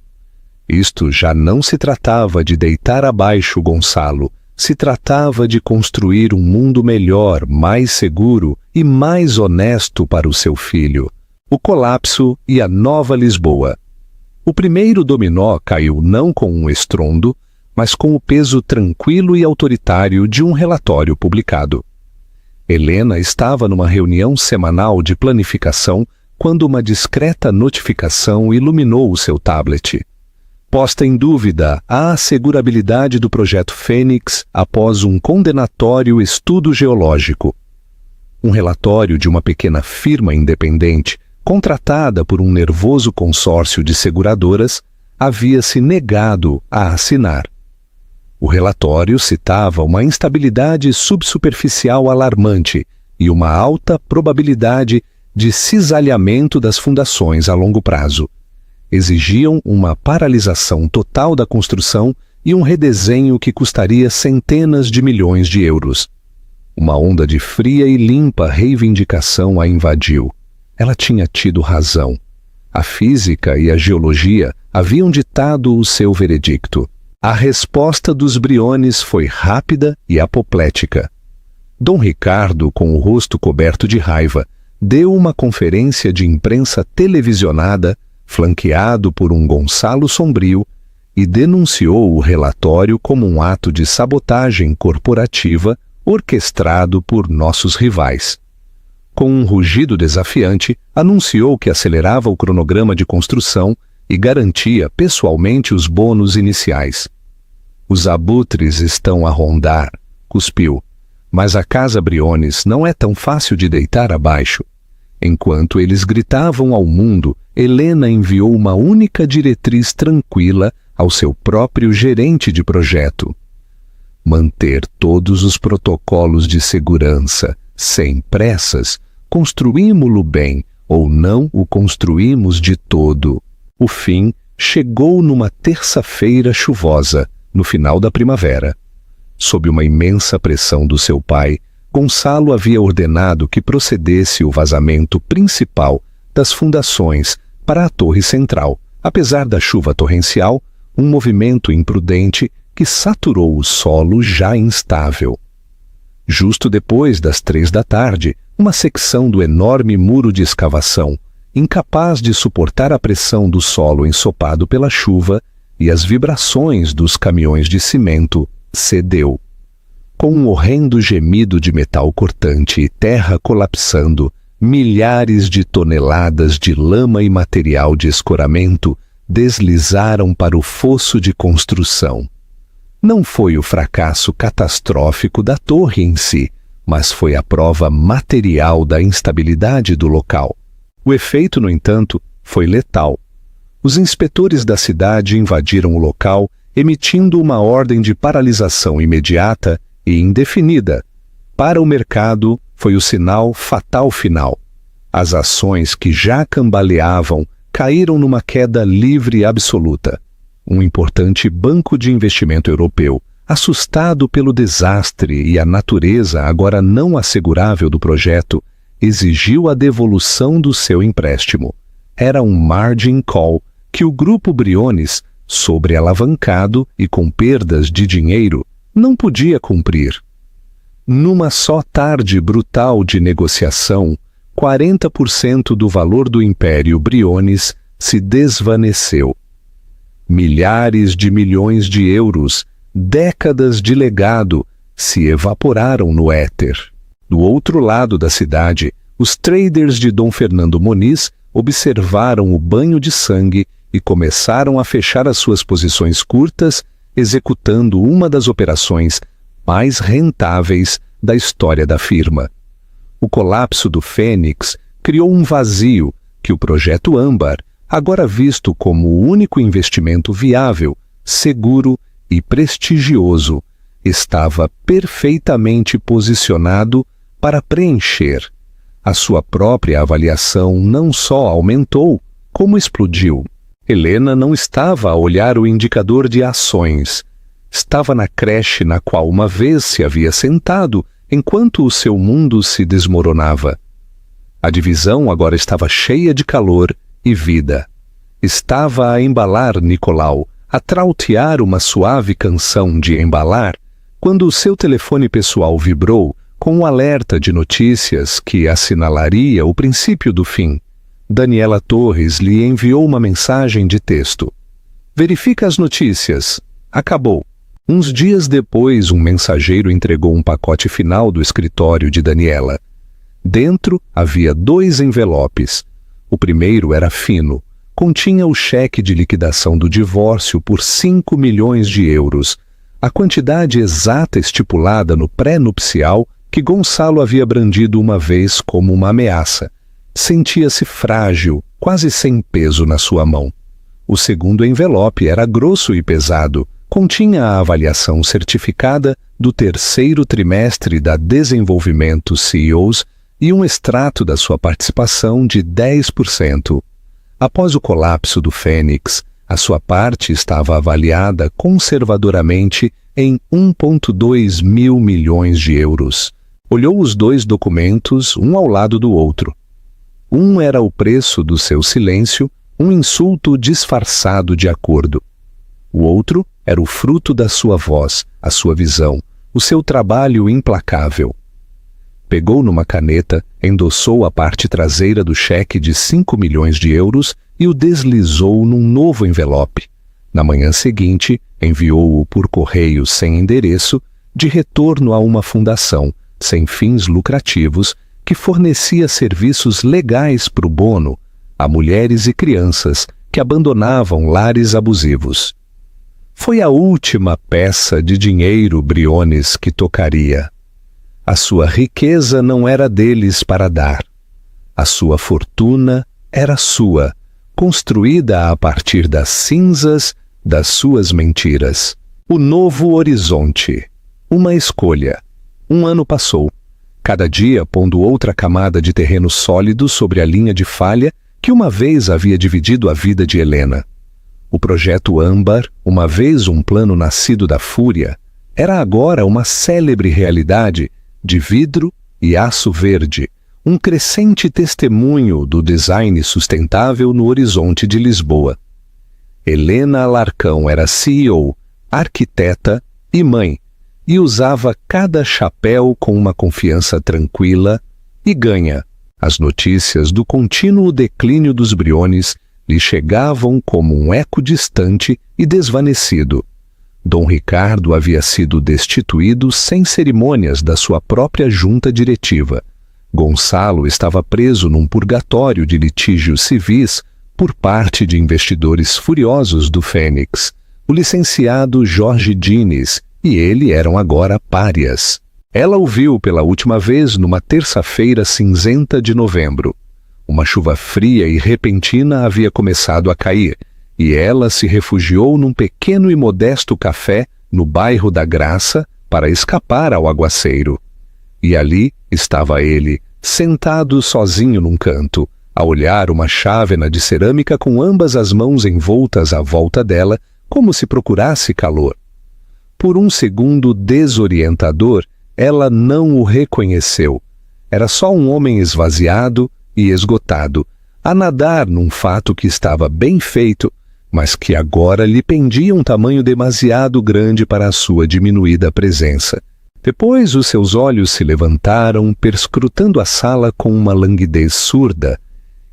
Isto já não se tratava de deitar abaixo Gonçalo, se tratava de construir um mundo melhor, mais seguro e mais honesto para o seu filho. O colapso e a nova Lisboa. O primeiro dominó caiu não com um estrondo, mas com o peso tranquilo e autoritário de um relatório publicado. Helena estava numa reunião semanal de planificação quando uma discreta notificação iluminou o seu tablet. Posta em dúvida a assegurabilidade do projeto Fênix após um condenatório estudo geológico. Um relatório de uma pequena firma independente, contratada por um nervoso consórcio de seguradoras, havia se negado a assinar. O relatório citava uma instabilidade subsuperficial alarmante e uma alta probabilidade de cisalhamento das fundações a longo prazo. Exigiam uma paralisação total da construção e um redesenho que custaria centenas de milhões de euros. Uma onda de fria e limpa reivindicação a invadiu. Ela tinha tido razão. A física e a geologia haviam ditado o seu veredicto. A resposta dos Briones foi rápida e apoplética. Dom Ricardo, com o rosto coberto de raiva, deu uma conferência de imprensa televisionada, flanqueado por um Gonçalo sombrio, e denunciou o relatório como um ato de sabotagem corporativa orquestrado por nossos rivais. Com um rugido desafiante, anunciou que acelerava o cronograma de construção e garantia pessoalmente os bônus iniciais. Os abutres estão a rondar, cuspiu, mas a Casa Briones não é tão fácil de deitar abaixo. Enquanto eles gritavam ao mundo, Helena enviou uma única diretriz tranquila ao seu próprio gerente de projeto: manter todos os protocolos de segurança, sem pressas, construímo-lo bem ou não o construímos de todo. O fim chegou numa terça-feira chuvosa, no final da primavera. Sob uma imensa pressão do seu pai, Gonçalo havia ordenado que procedesse o vazamento principal das fundações para a torre central, apesar da chuva torrencial, um movimento imprudente que saturou o solo já instável. Justo depois das 3 da tarde, uma secção do enorme muro de escavação, incapaz de suportar a pressão do solo ensopado pela chuva e as vibrações dos caminhões de cimento, cedeu. Com um horrendo gemido de metal cortante e terra colapsando, milhares de toneladas de lama e material de escoramento deslizaram para o fosso de construção. Não foi o fracasso catastrófico da torre em si, mas foi a prova material da instabilidade do local. O efeito, no entanto, foi letal. Os inspetores da cidade invadiram o local, emitindo uma ordem de paralisação imediata e indefinida. Para o mercado, foi o sinal fatal final. As ações que já cambaleavam caíram numa queda livre e absoluta. Um importante banco de investimento europeu, assustado pelo desastre e a natureza agora não assegurável do projeto, exigiu a devolução do seu empréstimo. Era um margin call que o grupo Briones, sobrealavancado e com perdas de dinheiro, não podia cumprir. Numa só tarde brutal de negociação, 40% do valor do Império Briones se desvaneceu. Milhares de milhões de euros, décadas de legado, se evaporaram no éter. Do outro lado da cidade, os traders de Dom Fernando Muniz observaram o banho de sangue e começaram a fechar as suas posições curtas, executando uma das operações mais rentáveis da história da firma. O colapso do Fênix criou um vazio que o projeto Âmbar, agora visto como o único investimento viável, seguro e prestigioso, estava perfeitamente posicionado para preencher. A sua própria avaliação não só aumentou, como explodiu. Helena não estava a olhar o indicador de ações. Estava na creche na qual uma vez se havia sentado enquanto o seu mundo se desmoronava. A divisão agora estava cheia de calor e vida. Estava a embalar Nicolau, a trautear uma suave canção de embalar, quando o seu telefone pessoal vibrou com um alerta de notícias que assinalaria o princípio do fim. Daniela Torres lhe enviou uma mensagem de texto. Verifica as notícias. Acabou. Uns dias depois, um mensageiro entregou um pacote final do escritório de Daniela. Dentro havia 2 envelopes. O primeiro era fino. Continha o cheque de liquidação do divórcio por 5 milhões de euros, a quantidade exata estipulada no pré-nupcial que Gonçalo havia brandido uma vez como uma ameaça. Sentia-se frágil, quase sem peso na sua mão. O segundo envelope era grosso e pesado, continha a avaliação certificada do 3º trimestre da Desenvolvimento CEOs e um extrato da sua participação de 10%. Após o colapso do Fênix, a sua parte estava avaliada conservadoramente em 1,2 mil milhões de euros. Olhou os 2 documentos, um ao lado do outro. Um era o preço do seu silêncio, um insulto disfarçado de acordo. O outro era o fruto da sua voz, a sua visão, o seu trabalho implacável. Pegou numa caneta, endossou a parte traseira do cheque de 5 milhões de euros e o deslizou num novo envelope. Na manhã seguinte, enviou-o por correio sem endereço, de retorno a uma fundação, sem fins lucrativos, que fornecia serviços legais pro bono a mulheres e crianças que abandonavam lares abusivos. Foi a última peça de dinheiro Briones que tocaria. A sua riqueza não era deles para dar. A sua fortuna era sua, construída a partir das cinzas das suas mentiras. O novo horizonte. Uma escolha. Um ano passou, cada dia pondo outra camada de terreno sólido sobre a linha de falha que uma vez havia dividido a vida de Helena. O projeto Âmbar, uma vez um plano nascido da fúria, era agora uma célebre realidade de vidro e aço verde, um crescente testemunho do design sustentável no horizonte de Lisboa. Helena Alarcão era CEO, arquiteta e mãe, e usava cada chapéu com uma confiança tranquila e ganha. As notícias do contínuo declínio dos Briones lhe chegavam como um eco distante e desvanecido. Dom Ricardo havia sido destituído sem cerimônias da sua própria junta diretiva. Gonçalo estava preso num purgatório de litígios civis por parte de investidores furiosos do Fênix. O licenciado Jorge Diniz e ele eram agora párias. Ela o viu pela última vez numa terça-feira cinzenta de novembro. Uma chuva fria e repentina havia começado a cair, e ela se refugiou num pequeno e modesto café no bairro da Graça para escapar ao aguaceiro. E ali estava ele, sentado sozinho num canto, a olhar uma chávena de cerâmica com ambas as mãos envoltas à volta dela, como se procurasse calor. Por um segundo desorientador, ela não o reconheceu. Era só um homem esvaziado e esgotado, a nadar num fato que estava bem feito, mas que agora lhe pendia um tamanho demasiado grande para a sua diminuída presença. Depois os seus olhos se levantaram, perscrutando a sala com uma languidez surda,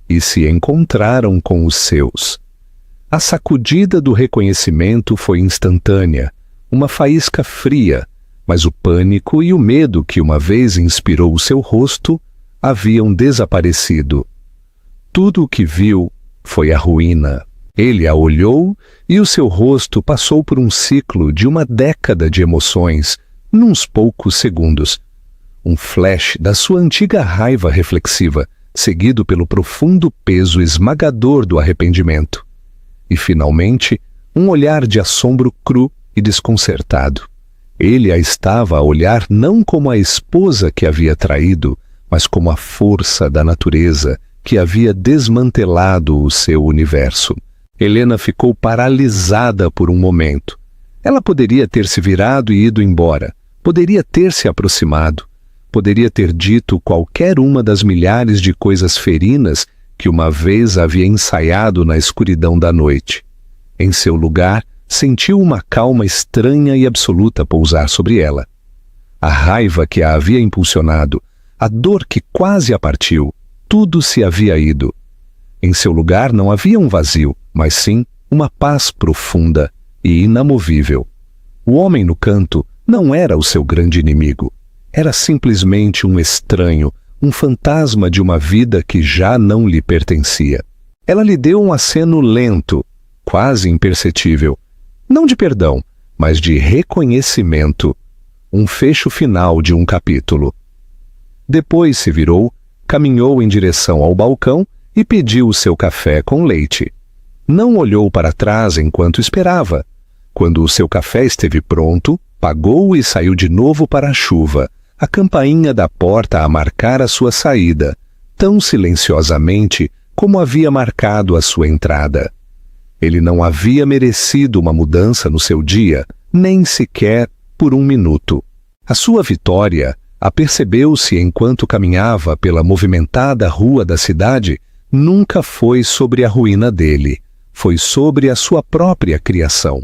e se encontraram com os seus. A sacudida do reconhecimento foi instantânea, uma faísca fria, mas o pânico e o medo que uma vez inspirou o seu rosto haviam desaparecido. Tudo o que viu foi a ruína. Ele a olhou e o seu rosto passou por um ciclo de uma década de emoções, nuns poucos segundos. Um flash da sua antiga raiva reflexiva, seguido pelo profundo peso esmagador do arrependimento. E, finalmente, um olhar de assombro cru e desconcertado. Ele a estava a olhar não como a esposa que havia traído, mas como a força da natureza que havia desmantelado o seu universo. Helena ficou paralisada por um momento. Ela poderia ter se virado e ido embora, poderia ter se aproximado, poderia ter dito qualquer uma das milhares de coisas ferinas que uma vez havia ensaiado na escuridão da noite. Em seu lugar, sentiu uma calma estranha e absoluta pousar sobre ela. A raiva que a havia impulsionado, a dor que quase a partiu, tudo se havia ido. Em seu lugar não havia um vazio, mas sim uma paz profunda e inamovível. O homem no canto não era o seu grande inimigo. Era simplesmente um estranho, um fantasma de uma vida que já não lhe pertencia. Ela lhe deu um aceno lento, quase imperceptível, não de perdão, mas de reconhecimento, um fecho final de um capítulo. Depois se virou, caminhou em direção ao balcão e pediu o seu café com leite. Não olhou para trás enquanto esperava. Quando o seu café esteve pronto, pagou e saiu de novo para a chuva, a campainha da porta a marcar a sua saída, tão silenciosamente como havia marcado a sua entrada. Ele não havia merecido uma mudança no seu dia, nem sequer por um minuto. A sua vitória apercebeu-se enquanto caminhava pela movimentada rua da cidade, nunca foi sobre a ruína dele, foi sobre a sua própria criação.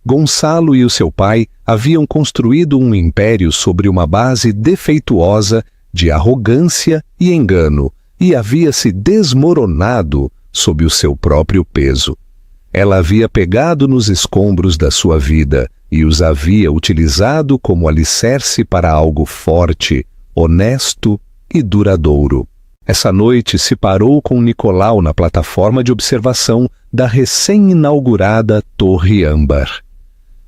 Gonçalo e o seu pai haviam construído um império sobre uma base defeituosa de arrogância e engano, e havia se desmoronado sob o seu próprio peso. Ela havia pegado nos escombros da sua vida e os havia utilizado como alicerce para algo forte, honesto e duradouro. Essa noite se parou com Nicolau na plataforma de observação da recém-inaugurada Torre Âmbar.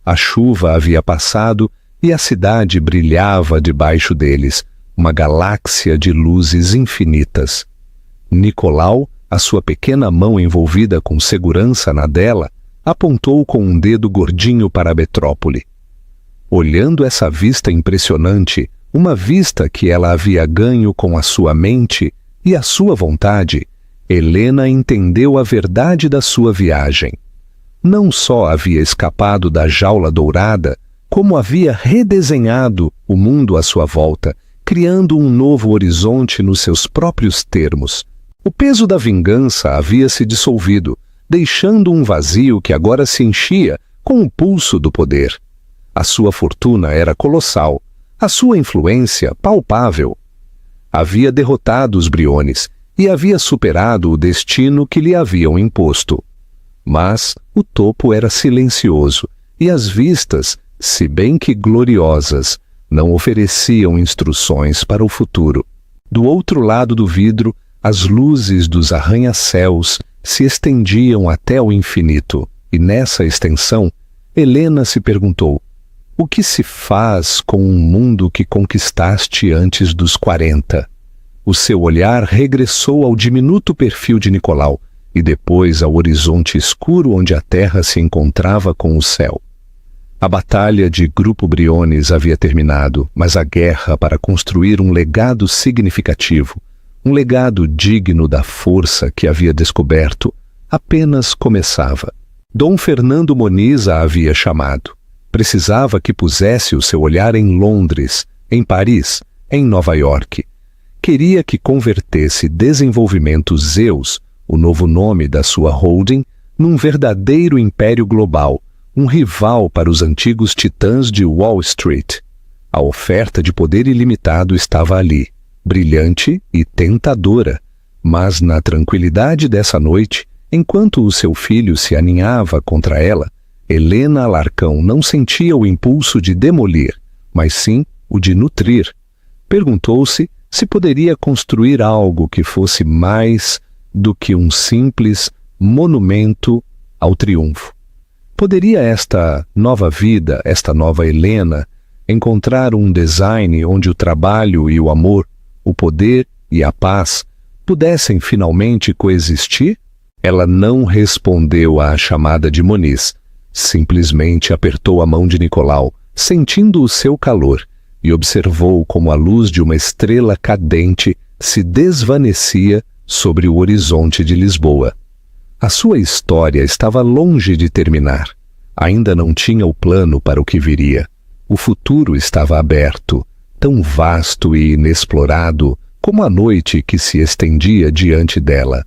A chuva havia passado e a cidade brilhava debaixo deles, uma galáxia de luzes infinitas. Nicolau, a sua pequena mão envolvida com segurança na dela, apontou com um dedo gordinho para a metrópole. Olhando essa vista impressionante, uma vista que ela havia ganho com a sua mente e a sua vontade, Helena entendeu a verdade da sua viagem. Não só havia escapado da jaula dourada, como havia redesenhado o mundo à sua volta, criando um novo horizonte nos seus próprios termos. O peso da vingança havia se dissolvido, deixando um vazio que agora se enchia com o pulso do poder. A sua fortuna era colossal, a sua influência palpável. Havia derrotado os Briones e havia superado o destino que lhe haviam imposto. Mas o topo era silencioso e as vistas, se bem que gloriosas, não ofereciam instruções para o futuro. Do outro lado do vidro, as luzes dos arranha-céus se estendiam até o infinito, e nessa extensão, Helena se perguntou: o que se faz com um mundo que conquistaste antes dos 40? O seu olhar regressou ao diminuto perfil de Nicolau, e depois ao horizonte escuro onde a terra se encontrava com o céu. A batalha de Grupo Briones havia terminado, mas a guerra para construir um legado significativo, um legado digno da força que havia descoberto, apenas começava. Dom Fernando Moniz a havia chamado. Precisava que pusesse o seu olhar em Londres, em Paris, em Nova York. Queria que convertesse Desenvolvimento Zeus, o novo nome da sua holding, num verdadeiro império global, um rival para os antigos titãs de Wall Street. A oferta de poder ilimitado estava ali, brilhante e tentadora, mas na tranquilidade dessa noite, enquanto o seu filho se aninhava contra ela, Helena Alarcão não sentia o impulso de demolir, mas sim o de nutrir. Perguntou-se se poderia construir algo que fosse mais do que um simples monumento ao triunfo. Poderia esta nova vida, esta nova Helena, encontrar um design onde o trabalho e o amor, o poder e a paz pudessem finalmente coexistir? Ela não respondeu à chamada de Moniz, simplesmente apertou a mão de Nicolau, sentindo o seu calor, e observou como a luz de uma estrela cadente se desvanecia sobre o horizonte de Lisboa. A sua história estava longe de terminar. Ainda não tinha o plano para o que viria. O futuro estava aberto, tão vasto e inexplorado como a noite que se estendia diante dela.